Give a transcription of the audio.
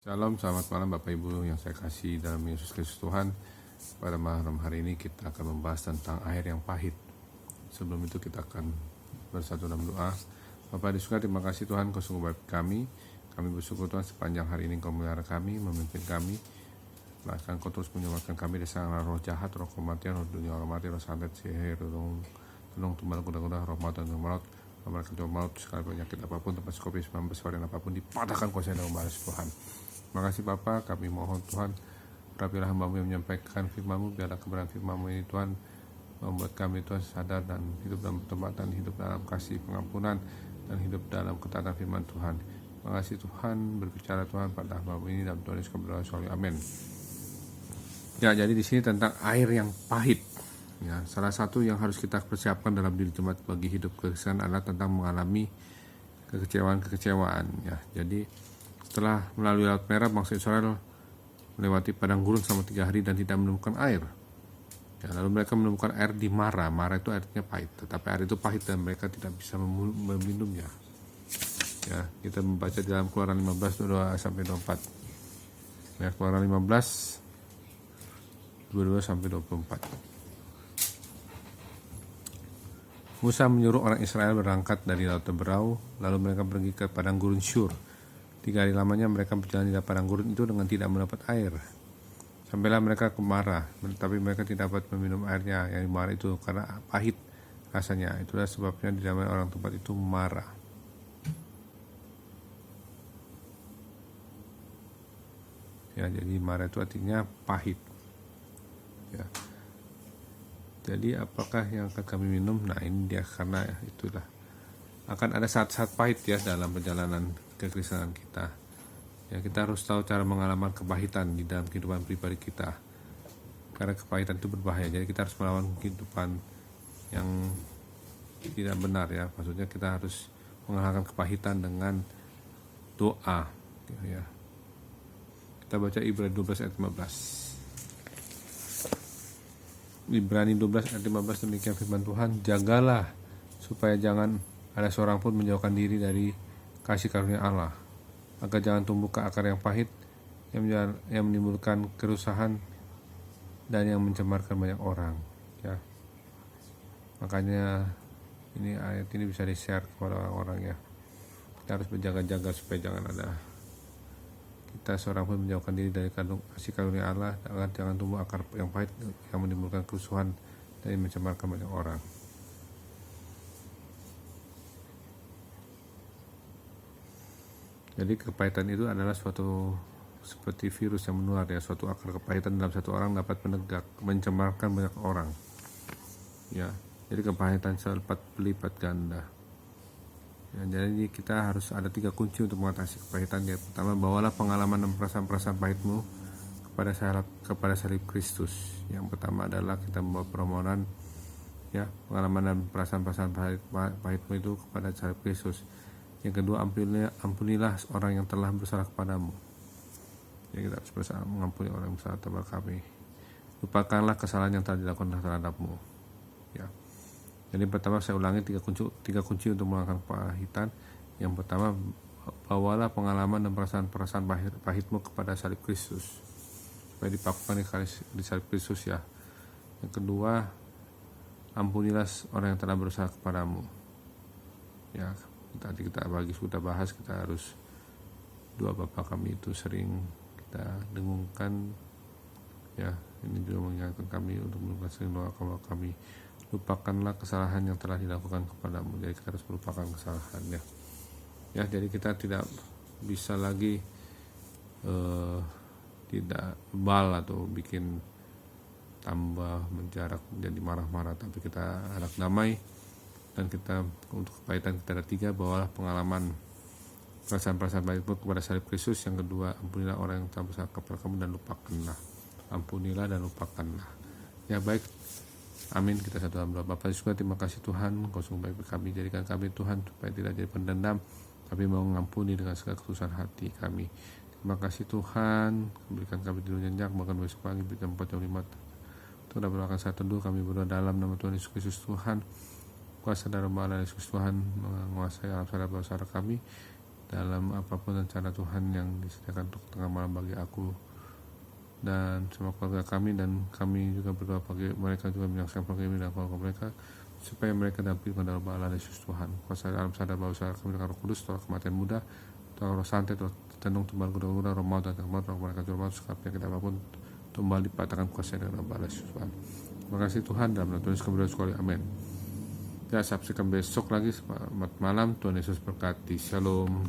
Shalom, selamat malam Bapak Ibu yang saya kasih dalam Yesus Kristus Tuhan. Pada malam hari ini kita akan membahas tentang air yang pahit. Sebelum itu kita akan bersatu dalam doa. Bapak di surga, terima kasih Tuhan, Kau sungguh baik kami. Kami bersyukur Tuhan sepanjang hari ini Kau memelihara kami, memimpin kami. Bahkan Kau terus menyelamatkan kami dari segala roh jahat, roh kematian, roh dunia, roh mati, roh santet, sihir, tunung, tumbal, kuda-kuda, roh maut dan roh maut. Mereka coba maut, segala penyakit apapun, tempat COVID-19, varian apapun, dipatahkan kuasa dalam balas Tuhan. Terima kasih Bapa, kami mohon Tuhan, rapilah hamba-Mu yang menyampaikan firman-Mu, biarlah kebenaran firman-Mu ini Tuhan membuat kami Tuhan sadar dan hidup dalam pertobatan, hidup dalam kasih pengampunan, dan hidup dalam ketaatan firman Tuhan. Terima kasih Tuhan, berbicara Tuhan pada hamba-Mu ini dalam Tuhan Yesus berdoa sholli amin. Ya, jadi di sini tentang air yang pahit. Ya, salah satu yang harus kita persiapkan dalam diri jemaat bagi hidup kekristenan adalah tentang mengalami kekecewaan. Ya, jadi setelah melalui Laut Merah, bangsa Israel melewati padang gurun selama 3 hari dan tidak menemukan air. Ya, lalu mereka menemukan air di Mara. Mara itu artinya pahit, tetapi air itu pahit dan mereka tidak bisa meminumnya. Ya, kita membaca dalam Keluaran 15 22-24. Ya, Keluaran 15 22-24. Musa menyuruh orang Israel berangkat dari Laut Teberau, lalu mereka pergi ke padang gurun Syur. 3 hari lamanya mereka berjalan di padang gurun itu dengan tidak mendapat air. Sampailah mereka ke Mara, tetapi mereka tidak dapat meminum airnya yang di Mara itu karena pahit rasanya. Itulah sebabnya dinamai orang tempat itu Mara. Ya, jadi Mara itu artinya pahit. Ya. Jadi apakah yang akan kami minum? Nah, ini dia, karena itulah akan ada saat-saat pahit ya dalam perjalanan kekristenan kita. Ya, kita harus tahu cara mengalami kepahitan di dalam kehidupan pribadi kita. Karena kepahitan itu berbahaya. Jadi kita harus melawan kehidupan yang tidak benar ya. Maksudnya kita harus mengalahkan kepahitan dengan doa. Ya. Kita baca Ibrani 12 ayat 15. Ibrani 12 ayat 15 demikian firman Tuhan, jagalah supaya jangan ada seorang pun menjauhkan diri dari kasih karunia Allah, agar jangan tumbuh ke akar yang pahit yang menimbulkan kerusahan dan yang mencemarkan banyak orang. Ya, makanya ini ayat ini bisa di-share kepada orang-orang ya. Kita harus berjaga-jaga supaya jangan ada kita seorang pun menjauhkan diri dari kasih karunia Allah, agar jangan tumbuh akar yang pahit yang menimbulkan kerusuhan dan mencemarkan banyak orang. Jadi kepahitan itu adalah suatu seperti virus yang menular ya. Suatu akar kepahitan dalam satu orang dapat mencemarkan banyak orang. Ya, jadi kepahitan berlipat ganda. Ya, jadi kita harus ada 3 kunci untuk mengatasi kepahitan. Yang pertama, bawalah pengalaman dan perasaan-perasaan pahitmu kepada salib Kristus. Yang pertama adalah kita membawa permohonan ya, pengalaman dan perasaan-perasaan pahitmu itu kepada salib Kristus. Yang kedua, ampunilah orang yang telah bersalah kepadamu. Ya, kita harus berusaha mengampuni orang yang bersalah terhadap kami. Lupakanlah kesalahan yang telah dilakukan terhadapmu. Ya. Jadi pertama saya ulangi 3 kunci untuk mengalahkan kepahitan. Yang pertama, bawalah pengalaman dan perasaan pahitmu kepada salib Kristus, supaya dipakukan di salib Kristus ya. Yang kedua, ampunilah orang yang telah bersalah kepadamu. Ya, tadi kita sudah bahas, kita harus doa Bapa kami itu sering kita dengungkan ya. Ini juga mengingatkan kami untuk melakukan sering doa kami. Lupakanlah kesalahan yang telah dilakukan kepadamu. Jadi kita harus melupakan kesalahannya. Ya, jadi kita tidak bisa lagi tidak bebal atau bikin tambah menjarak menjadi marah-marah, tapi kita harap damai. Dan kita untuk kepahitan kita ada 3, bawalah pengalaman perasaan-perasaan baikmu kepada salib Kristus. Yang kedua, ampunilah orang yang telah bersalah kepada kamu dan lupakanlah. Ampunilah dan lupakanlah. Ya, baik. Amin. Kita satu dalam doa. Bapa Yesus, terima kasih Tuhan, Kau sungguh baik kami. Jadikan kami Tuhan supaya tidak jadi pendendam, tapi mau mengampuni dengan segala ketulusan hati kami. Terima kasih Tuhan, berikan kami tidur nyenyak, bahkan besok pagi jam 4 jam 5. Untuk dapat saat teduh kami berdoa dalam nama Tuhan Yesus Kristus Tuhan. Kuasa darah Allah Yesus Tuhan menguasai alam sadar bawah sadar kami. dalam apapun rencana Tuhan yang disediakan untuk tengah malam bagi aku dan semua keluarga kami, dan kami juga berdoa bagi mereka juga menyaksikan program ini dan keluarga mereka, supaya mereka dapat dalam Allah Yesus Tuhan. Kuasa alam sadar bahwa usaha kami dengan Roh Kudus, setelah kematian muda, setelah roh santai, setelah tenung tumbal kuda-kuda, roh maut dan maut, roh mereka jurmat, sekap penyakit apapun, tumbal dipatahkan kuasa dengan Allah Yesus Tuhan. Terima kasih Tuhan, dalam nama Tuhan Yesus kami berdoa sekali, amin. Ya, saksikan besok lagi selamat malam. Tuhan Yesus berkati. Shalom.